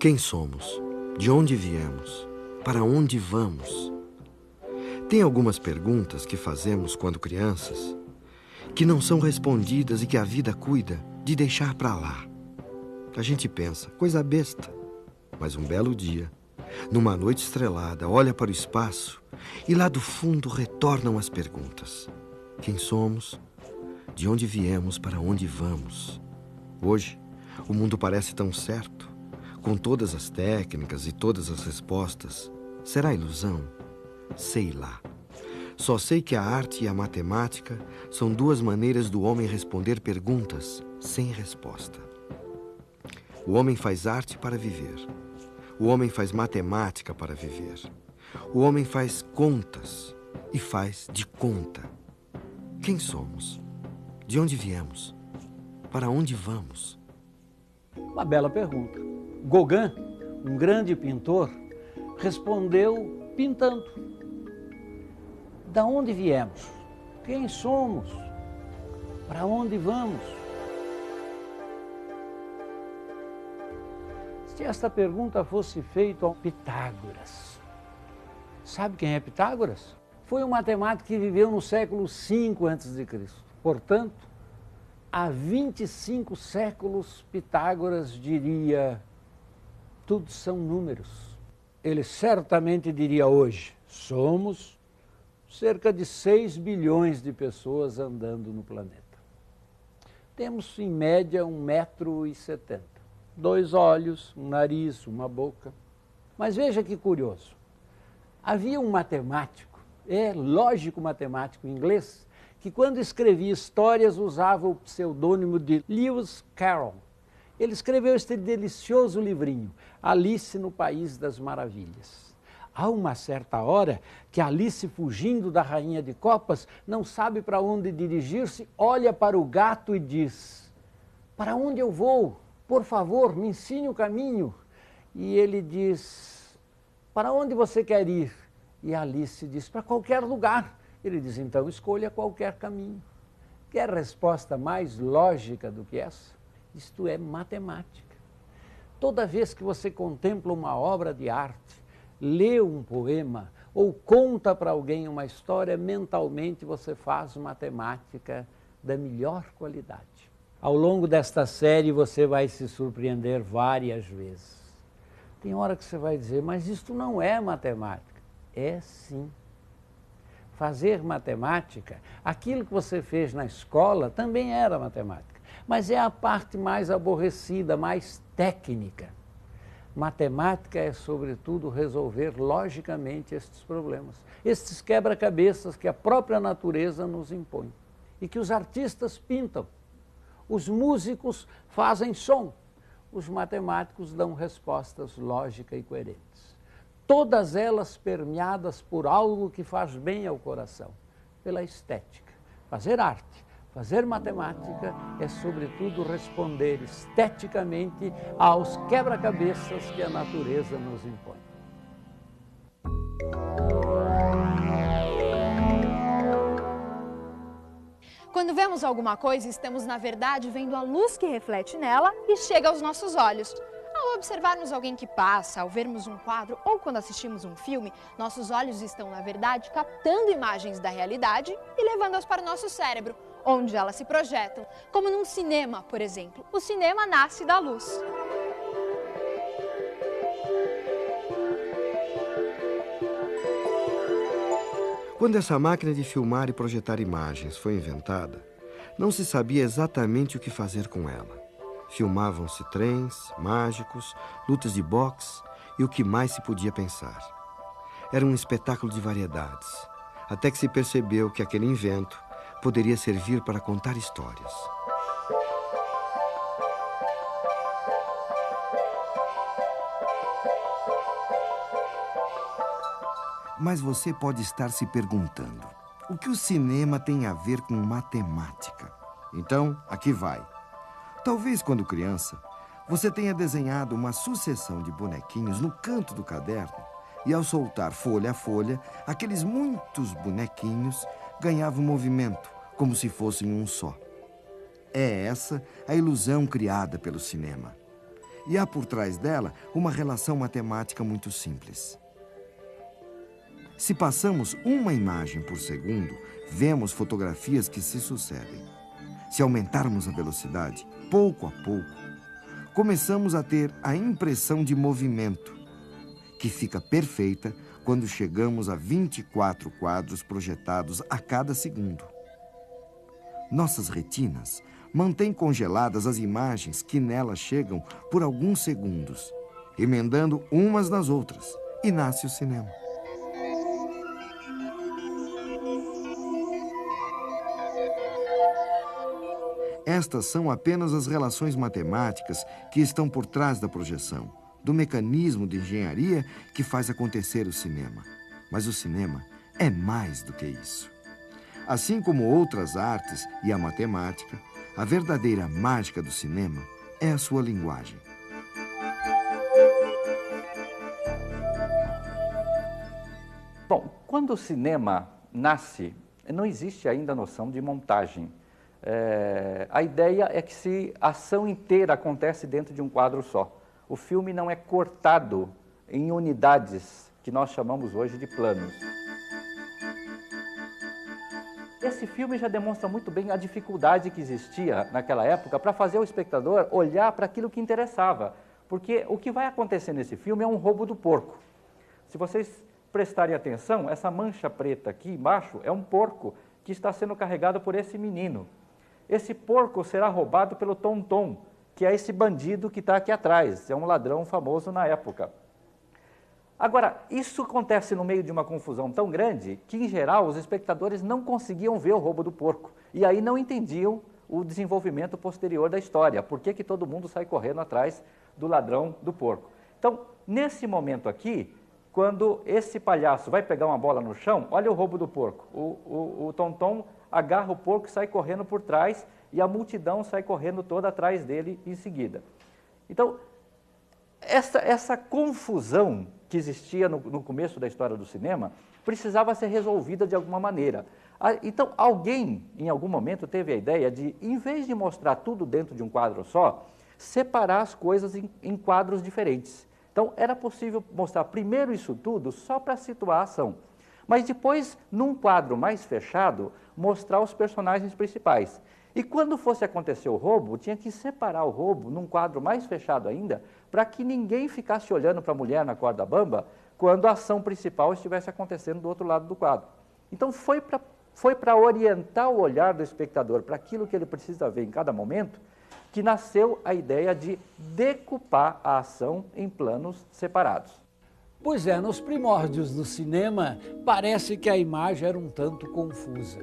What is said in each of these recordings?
Quem somos? De onde viemos? Para onde vamos? Tem algumas perguntas que fazemos quando crianças que não são respondidas e que a vida cuida de deixar para lá. A gente pensa, coisa besta, mas um belo dia, numa noite estrelada, olha para o espaço e lá do fundo retornam as perguntas. Quem somos? De onde viemos? Para onde vamos? Hoje, o mundo parece tão certo, com todas as técnicas e todas as respostas. Será ilusão? Sei lá. Só sei que a arte e a matemática são duas maneiras do homem responder perguntas sem resposta. O homem faz arte para viver. O homem faz matemática para viver. O homem faz contas e faz de conta. Quem somos? De onde viemos? Para onde vamos? Uma bela pergunta. Gauguin, um grande pintor, respondeu pintando. Da onde viemos? Quem somos? Para onde vamos? Se esta pergunta fosse feita a Pitágoras. Sabe quem é Pitágoras? Foi um matemático que viveu no século V a.C. Portanto, há 25 séculos, Pitágoras diria, tudo são números. Ele certamente diria hoje, somos cerca de 6 bilhões de pessoas andando no planeta. Temos, em média, 1,70 m. 2 olhos, um nariz, uma boca. Mas veja que curioso. Havia um matemático, lógico matemático inglês, que quando escrevia histórias usava o pseudônimo de Lewis Carroll. Ele escreveu este delicioso livrinho, Alice no País das Maravilhas. Há uma certa hora que Alice, fugindo da Rainha de Copas, não sabe para onde dirigir-se, olha para o gato e diz, para onde eu vou? Por favor, me ensine o caminho. E ele diz, para onde você quer ir? E Alice diz, para qualquer lugar. Ele diz, então escolha qualquer caminho. Quer resposta mais lógica do que essa? Isto é matemática. Toda vez que você contempla uma obra de arte, lê um poema ou conta para alguém uma história, mentalmente você faz matemática da melhor qualidade. Ao longo desta série você vai se surpreender várias vezes. Tem hora que você vai dizer, mas isto não é matemática. É sim. Fazer matemática, aquilo que você fez na escola também era matemática, mas é a parte mais aborrecida, mais técnica. Matemática é, sobretudo, resolver logicamente estes problemas, estes quebra-cabeças que a própria natureza nos impõe e que os artistas pintam. Os músicos fazem som, os matemáticos dão respostas lógicas e coerentes. Todas elas permeadas por algo que faz bem ao coração, pela estética. Fazer arte, fazer matemática é, sobretudo, responder esteticamente aos quebra-cabeças que a natureza nos impõe. Quando vemos alguma coisa, estamos, na verdade, vendo a luz que reflete nela e chega aos nossos olhos. Ao observarmos alguém que passa, ao vermos um quadro ou quando assistimos um filme, nossos olhos estão, na verdade, captando imagens da realidade e levando-as para o nosso cérebro, onde elas se projetam, como num cinema, por exemplo. O cinema nasce da luz. Quando essa máquina de filmar e projetar imagens foi inventada, não se sabia exatamente o que fazer com ela. Filmavam-se trens, mágicos, lutas de boxe e o que mais se podia pensar. Era um espetáculo de variedades, até que se percebeu que aquele invento poderia servir para contar histórias. Mas você pode estar se perguntando, o que o cinema tem a ver com matemática? Então, aqui vai. Talvez, quando criança, você tenha desenhado uma sucessão de bonequinhos no canto do caderno e, ao soltar folha a folha, aqueles muitos bonequinhos ganhavam movimento, como se fossem um só. É essa a ilusão criada pelo cinema. e há por trás dela uma relação matemática muito simples. Se passamos uma imagem por segundo, vemos fotografias que se sucedem. Se aumentarmos a velocidade, pouco a pouco, começamos a ter a impressão de movimento, que fica perfeita quando chegamos a 24 quadros projetados a cada segundo. Nossas retinas mantêm congeladas as imagens que nelas chegam por alguns segundos, emendando umas nas outras, e nasce o cinema. Estas são apenas as relações matemáticas que estão por trás da projeção, do mecanismo de engenharia que faz acontecer o cinema. Mas o cinema é mais do que isso. Assim como outras artes e a matemática, a verdadeira mágica do cinema é a sua linguagem. Bom, quando o cinema nasce, não existe ainda a noção de montagem. A ideia é que a ação inteira acontece dentro de um quadro só. O filme não é cortado em unidades que nós chamamos hoje de planos. Esse filme já demonstra muito bem a dificuldade que existia naquela época para fazer o espectador olhar para aquilo que interessava. Porque o que vai acontecer nesse filme é um roubo do porco. Se vocês prestarem atenção, essa mancha preta aqui embaixo é um porco que está sendo carregado por esse menino. Esse porco será roubado pelo Tom-Tom, que é esse bandido que está aqui atrás, é um ladrão famoso na época. Agora, isso acontece no meio de uma confusão tão grande que, em geral, os espectadores não conseguiam ver o roubo do porco. E aí não entendiam o desenvolvimento posterior da história. Por que todo mundo sai correndo atrás do ladrão do porco? Então, nesse momento aqui, quando esse palhaço vai pegar uma bola no chão, olha o roubo do porco. O Tom-Tom agarra o porco e sai correndo por trás, e a multidão sai correndo toda atrás dele em seguida. Então, essa confusão que existia no começo da história do cinema precisava ser resolvida de alguma maneira. Então, alguém, em algum momento, teve a ideia de, em vez de mostrar tudo dentro de um quadro só, separar as coisas em quadros diferentes. Então, era possível mostrar primeiro isso tudo só para situar a ação. Mas depois, num quadro mais fechado, mostrar os personagens principais. E quando fosse acontecer o roubo, tinha que separar o roubo num quadro mais fechado ainda, para que ninguém ficasse olhando para a mulher na corda bamba quando a ação principal estivesse acontecendo do outro lado do quadro. Então, foi para orientar o olhar do espectador para aquilo que ele precisa ver em cada momento, que nasceu a ideia de decupar a ação em planos separados. Pois é, nos primórdios do cinema, parece que a imagem era um tanto confusa.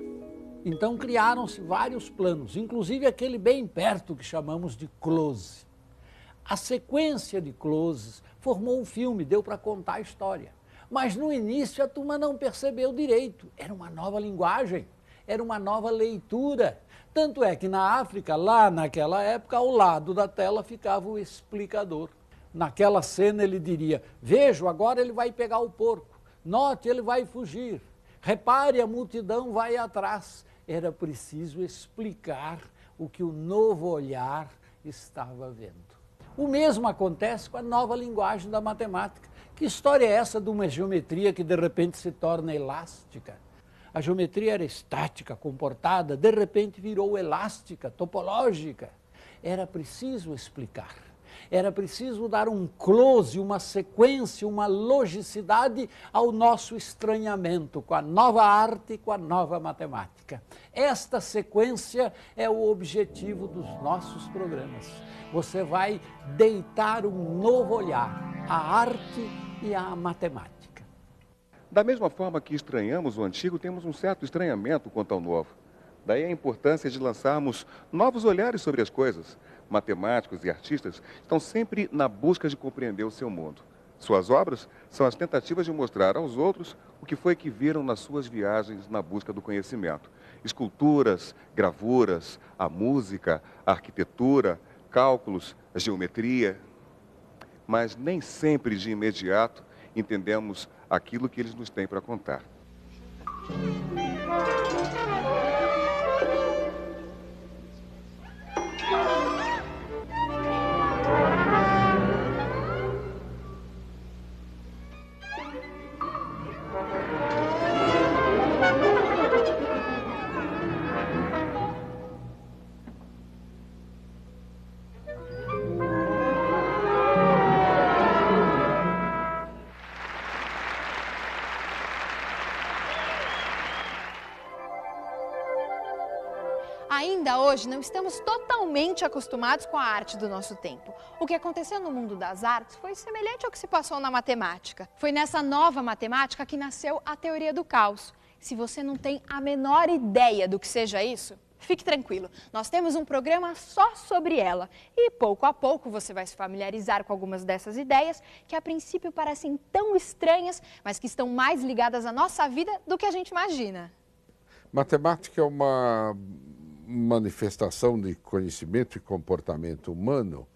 Então criaram-se vários planos, inclusive aquele bem perto que chamamos de close. A sequência de closes formou um filme, deu para contar a história. Mas no início a turma não percebeu direito, era uma nova linguagem, era uma nova leitura. Tanto é que na África, lá naquela época, ao lado da tela ficava o explicador. Naquela cena ele diria, vejo, agora ele vai pegar o porco, note, ele vai fugir, repare, a multidão vai atrás. Era preciso explicar o que o novo olhar estava vendo. O mesmo acontece com a nova linguagem da matemática. Que história é essa de uma geometria que de repente se torna elástica? A geometria era estática, comportada, de repente virou elástica, topológica. Era preciso explicar. Era preciso dar um close, uma sequência, uma logicidade ao nosso estranhamento com a nova arte e com a nova matemática. Esta sequência é o objetivo dos nossos programas. Você vai deitar um novo olhar à arte e à matemática. Da mesma forma que estranhamos o antigo, temos um certo estranhamento quanto ao novo. Daí a importância de lançarmos novos olhares sobre as coisas. Matemáticos e artistas estão sempre na busca de compreender o seu mundo. Suas obras são as tentativas de mostrar aos outros o que foi que viram nas suas viagens na busca do conhecimento. Esculturas, gravuras, a música, a arquitetura, cálculos, a geometria. Mas nem sempre de imediato entendemos aquilo que eles nos têm para contar. Ainda hoje, não estamos totalmente acostumados com a arte do nosso tempo. O que aconteceu no mundo das artes foi semelhante ao que se passou na matemática. Foi nessa nova matemática que nasceu a teoria do caos. Se você não tem a menor ideia do que seja isso, fique tranquilo, nós temos um programa só sobre ela. E pouco a pouco você vai se familiarizar com algumas dessas ideias que a princípio parecem tão estranhas, mas que estão mais ligadas à nossa vida do que a gente imagina. Matemática é uma manifestação de conhecimento e comportamento humano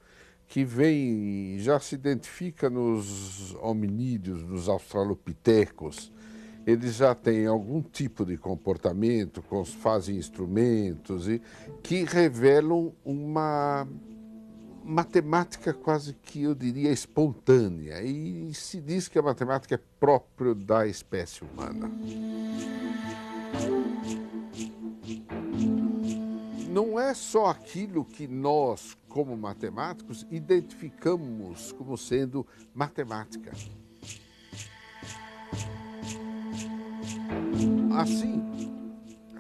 que já se identifica nos hominídeos, nos australopitecos. Eles já têm algum tipo de comportamento, fazem instrumentos e que revelam uma matemática quase que eu diria espontânea. E se diz que a matemática é própria da espécie humana. Não é só aquilo que nós, como matemáticos, identificamos como sendo matemática. Assim,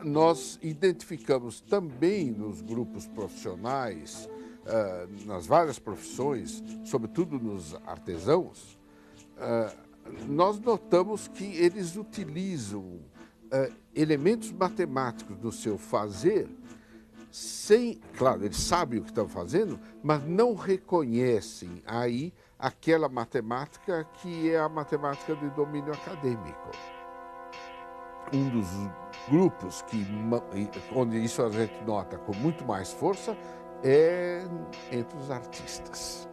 nós identificamos também nos grupos profissionais, nas várias profissões, sobretudo nos artesãos, nós notamos que eles utilizam elementos matemáticos no seu fazer, claro, eles sabem o que estão fazendo, mas não reconhecem aí aquela matemática que é a matemática de domínio acadêmico. Um dos grupos onde isso a gente nota com muito mais força é entre os artistas.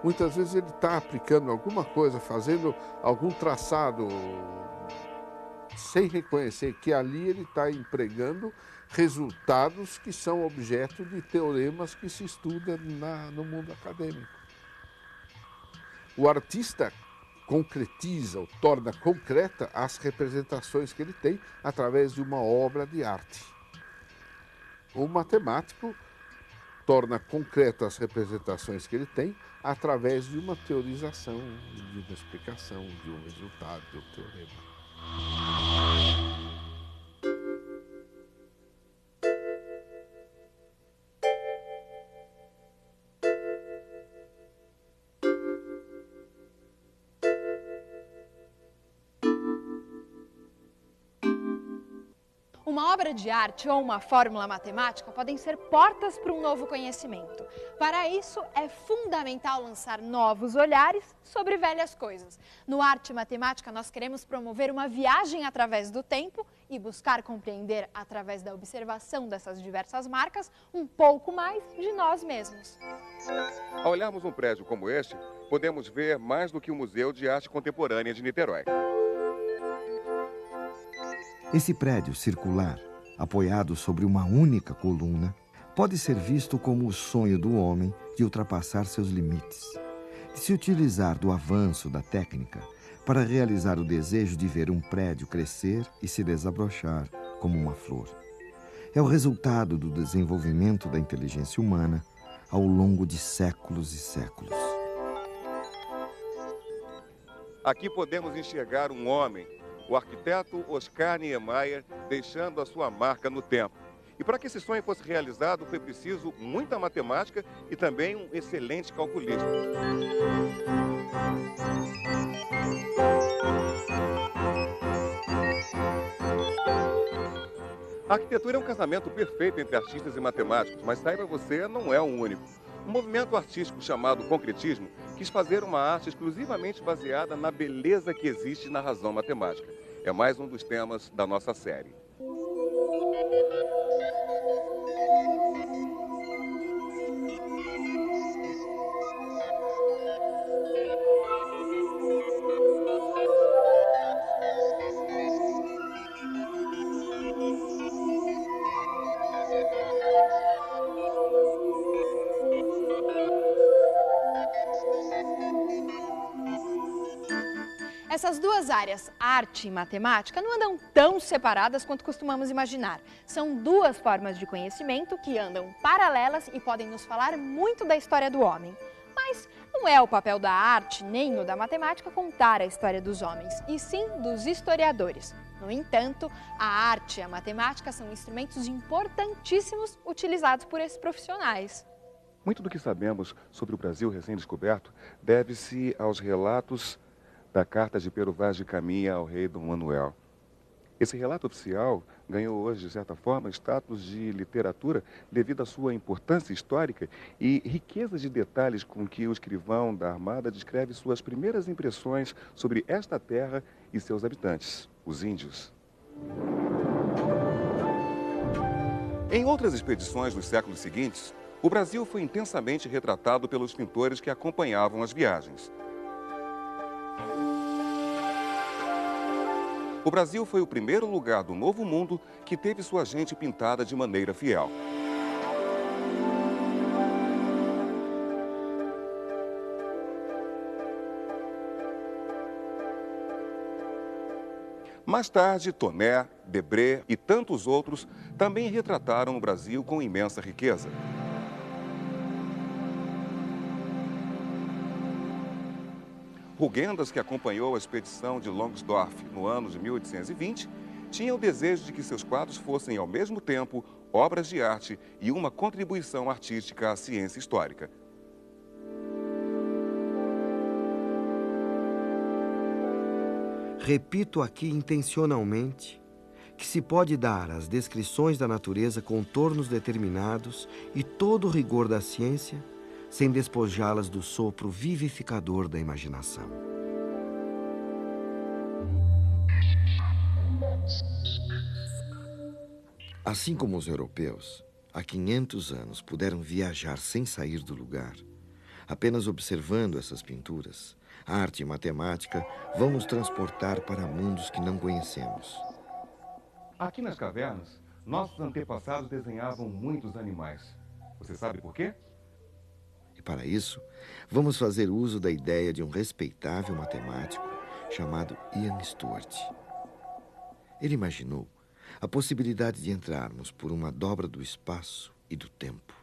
Muitas vezes ele está aplicando alguma coisa, fazendo algum traçado, sem reconhecer que ali ele está empregando resultados que são objeto de teoremas que se estudam no mundo acadêmico. O artista concretiza ou torna concreta as representações que ele tem através de uma obra de arte. O matemático torna concreto as representações que ele tem através de uma teorização, de uma explicação, de um resultado, de um teorema. Uma obra de arte ou uma fórmula matemática podem ser portas para um novo conhecimento. Para isso, é fundamental lançar novos olhares sobre velhas coisas. No Arte e Matemática, nós queremos promover uma viagem através do tempo e buscar compreender, através da observação dessas diversas marcas, um pouco mais de nós mesmos. Ao olharmos um prédio como este, podemos ver mais do que o Museu de Arte Contemporânea de Niterói. Esse prédio circular, apoiado sobre uma única coluna, pode ser visto como o sonho do homem de ultrapassar seus limites, de se utilizar do avanço da técnica para realizar o desejo de ver um prédio crescer e se desabrochar como uma flor. É o resultado do desenvolvimento da inteligência humana ao longo de séculos e séculos. Aqui podemos enxergar um homem, o arquiteto Oscar Niemeyer, deixando a sua marca no tempo. E para que esse sonho fosse realizado, foi preciso muita matemática e também um excelente calculista. A arquitetura é um casamento perfeito entre artistas e matemáticos, mas saiba você, não é o único. Um movimento artístico chamado concretismo quis fazer uma arte exclusivamente baseada na beleza que existe na razão matemática. É mais um dos temas da nossa série. Essas duas áreas, arte e matemática, não andam tão separadas quanto costumamos imaginar. São duas formas de conhecimento que andam paralelas e podem nos falar muito da história do homem. Mas não é o papel da arte nem o da matemática contar a história dos homens, e sim dos historiadores. No entanto, a arte e a matemática são instrumentos importantíssimos utilizados por esses profissionais. Muito do que sabemos sobre o Brasil recém-descoberto deve-se aos relatos da carta de Pero Vaz de Caminha ao rei Dom Manuel. Esse relato oficial ganhou hoje, de certa forma, status de literatura devido à sua importância histórica e riqueza de detalhes com que o escrivão da Armada descreve suas primeiras impressões sobre esta terra e seus habitantes, os índios. Em outras expedições dos séculos seguintes, o Brasil foi intensamente retratado pelos pintores que acompanhavam as viagens. O Brasil foi o primeiro lugar do Novo Mundo que teve sua gente pintada de maneira fiel. Mais tarde, Toné, Debré e tantos outros também retrataram o Brasil com imensa riqueza. Rugendas, que acompanhou a expedição de Longsdorff no ano de 1820, tinha o desejo de que seus quadros fossem, ao mesmo tempo, obras de arte e uma contribuição artística à ciência histórica. Repito aqui intencionalmente que se pode dar às descrições da natureza contornos determinados e todo o rigor da ciência, sem despojá-las do sopro vivificador da imaginação. Assim como os europeus, há 500 anos puderam viajar sem sair do lugar, apenas observando essas pinturas, arte e matemática vão nos transportar para mundos que não conhecemos. Aqui nas cavernas, nossos antepassados desenhavam muitos animais. Você sabe por quê? E para isso, vamos fazer uso da ideia de um respeitável matemático chamado Ian Stewart. Ele imaginou a possibilidade de entrarmos por uma dobra do espaço e do tempo.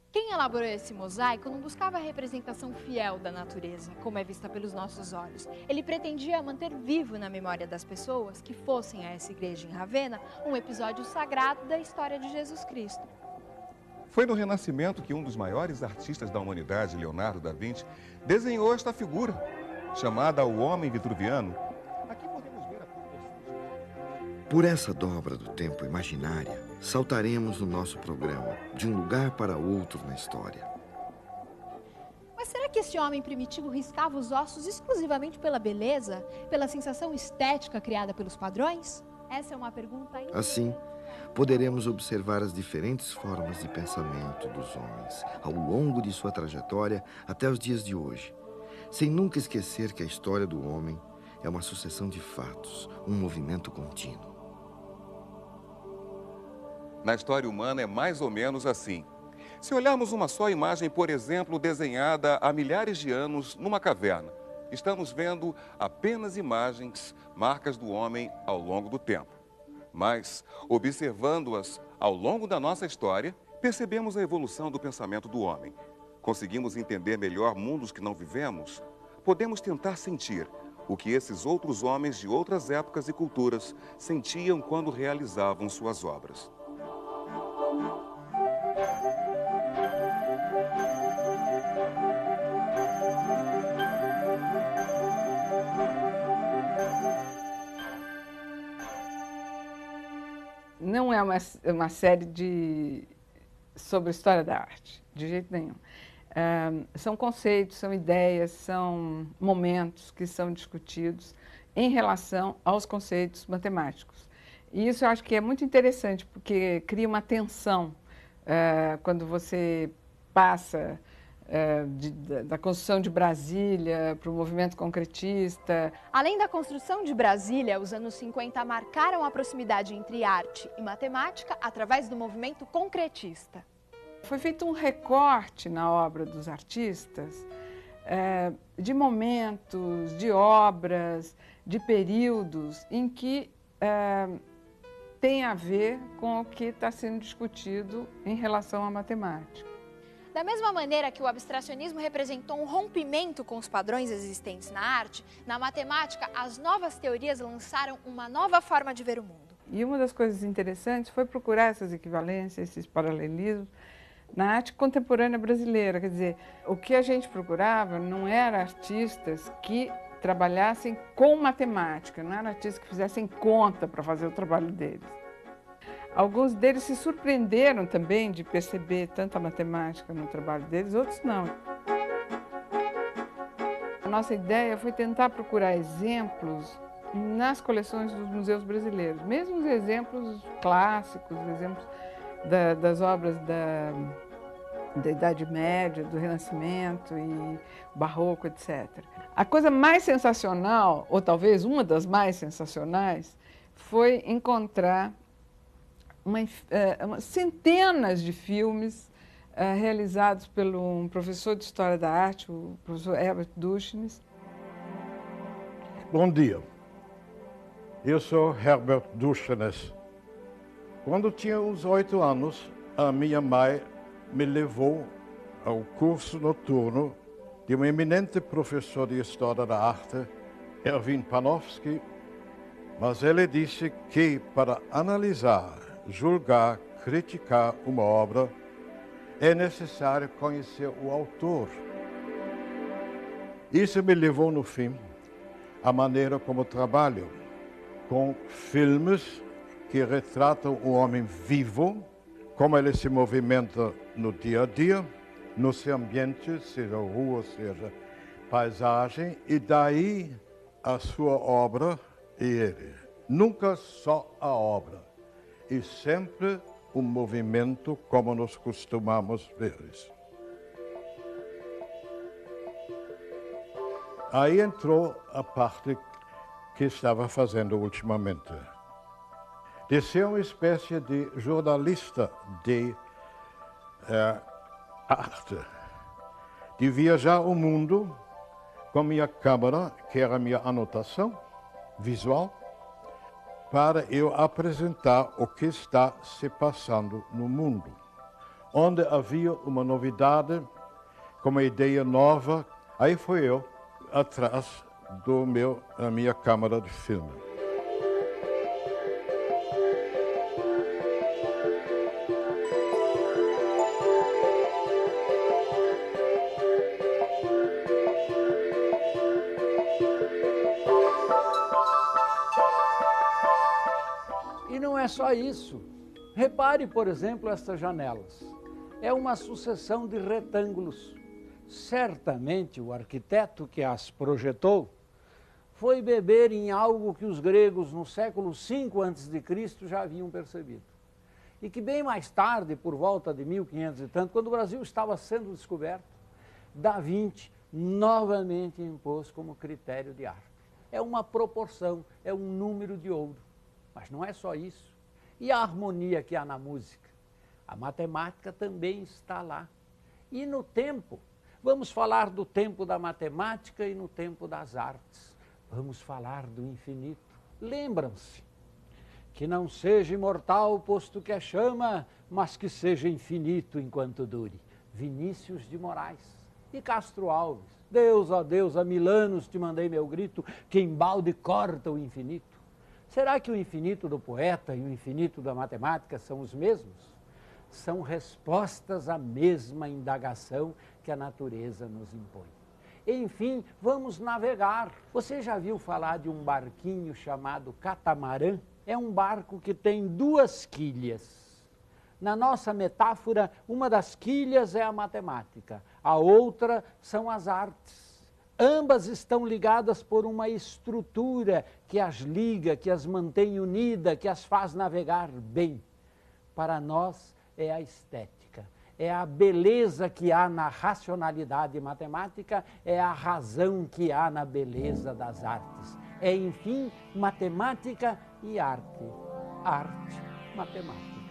Quem elaborou esse mosaico não buscava a representação fiel da natureza, como é vista pelos nossos olhos. Ele pretendia manter vivo na memória das pessoas que fossem a essa igreja em Ravenna um episódio sagrado da história de Jesus Cristo. Foi no Renascimento que um dos maiores artistas da humanidade, Leonardo da Vinci, desenhou esta figura, chamada o Homem Vitruviano. Aqui podemos ver a proporção. Por essa dobra do tempo imaginária, saltaremos no nosso programa de um lugar para outro na história. Mas será que esse homem primitivo riscava os ossos exclusivamente pela beleza, pela sensação estética criada pelos padrões? Essa é uma pergunta ainda. Assim, poderemos observar as diferentes formas de pensamento dos homens ao longo de sua trajetória até os dias de hoje, sem nunca esquecer que a história do homem é uma sucessão de fatos, um movimento contínuo. Na história humana é mais ou menos assim. Se olharmos uma só imagem, por exemplo, desenhada há milhares de anos numa caverna, estamos vendo apenas imagens, marcas do homem ao longo do tempo. Mas, observando-as ao longo da nossa história, percebemos a evolução do pensamento do homem. Conseguimos entender melhor mundos que não vivemos? Podemos tentar sentir o que esses outros homens de outras épocas e culturas sentiam quando realizavam suas obras. Não é uma série sobre a história da arte, de jeito nenhum. São conceitos, são ideias, são momentos que são discutidos em relação aos conceitos matemáticos. E isso eu acho que é muito interessante, porque cria uma tensão quando você passa da construção de Brasília para o movimento concretista. Além da construção de Brasília, os anos 50 marcaram a proximidade entre arte e matemática através do movimento concretista. Foi feito um recorte na obra dos artistas de momentos, de obras, de períodos em que tem a ver com o que está sendo discutido em relação à matemática. Da mesma maneira que o abstracionismo representou um rompimento com os padrões existentes na arte, na matemática, as novas teorias lançaram uma nova forma de ver o mundo. E uma das coisas interessantes foi procurar essas equivalências, esses paralelismos, na arte contemporânea brasileira. Quer dizer, o que a gente procurava não era artistas que trabalhassem com matemática, não eram artistas que fizessem conta para fazer o trabalho deles. Alguns deles se surpreenderam também de perceber tanta matemática no trabalho deles, outros não. A nossa ideia foi tentar procurar exemplos nas coleções dos museus brasileiros, mesmo os exemplos clássicos, exemplos das obras da Idade Média, do Renascimento e Barroco, etc. A coisa mais sensacional, ou talvez uma das mais sensacionais, foi encontrar centenas de filmes realizados por um professor de História da Arte, o professor Herbert Duschnes. Bom dia, eu sou Herbert Duschnes. Quando tinha uns 8 anos, a minha mãe me levou ao curso noturno de um eminente professor de História da Arte, Erwin Panofsky, mas ele disse que para analisar, julgar, criticar uma obra, é necessário conhecer o autor. Isso me levou, no fim, à maneira como trabalho, com filmes que retratam o homem vivo, como ele se movimenta no dia a dia, no seu ambiente, seja rua, seja paisagem, e daí a sua obra e ele. Nunca só a obra, e sempre um movimento como nós costumamos ver isso. Aí entrou a parte que estava fazendo ultimamente, de ser uma espécie de jornalista de arte, de viajar o mundo com minha câmera, que era a minha anotação visual, para eu apresentar o que está se passando no mundo. Onde havia uma novidade, com uma ideia nova, aí fui eu atrás da minha câmera de filme. E não é só isso. Repare, por exemplo, estas janelas. É uma sucessão de retângulos. Certamente o arquiteto que as projetou foi beber em algo que os gregos no século V a.C. já haviam percebido. E que bem mais tarde, por volta de 1500 e tanto, quando o Brasil estava sendo descoberto, Da Vinci novamente impôs como critério de arte. É uma proporção, é um número de ouro. Mas não é só isso. E a harmonia que há na música? A matemática também está lá. E no tempo, vamos falar do tempo da matemática e no tempo das artes. Vamos falar do infinito. Lembram-se que não seja imortal, posto que é chama, mas que seja infinito enquanto dure. Vinícius de Moraes e Castro Alves. Deus, ó Deus, há 1000 anos te mandei meu grito, que embalde corta o infinito. Será que o infinito do poeta e o infinito da matemática são os mesmos? São respostas à mesma indagação que a natureza nos impõe. Enfim, vamos navegar. Você já viu falar de um barquinho chamado catamarã? É um barco que tem 2 quilhas. Na nossa metáfora, uma das quilhas é a matemática, a outra são as artes. Ambas estão ligadas por uma estrutura que as liga, que as mantém unidas, que as faz navegar bem. Para nós é a estética, é a beleza que há na racionalidade matemática, é a razão que há na beleza das artes. É, enfim, matemática e arte. Arte, matemática.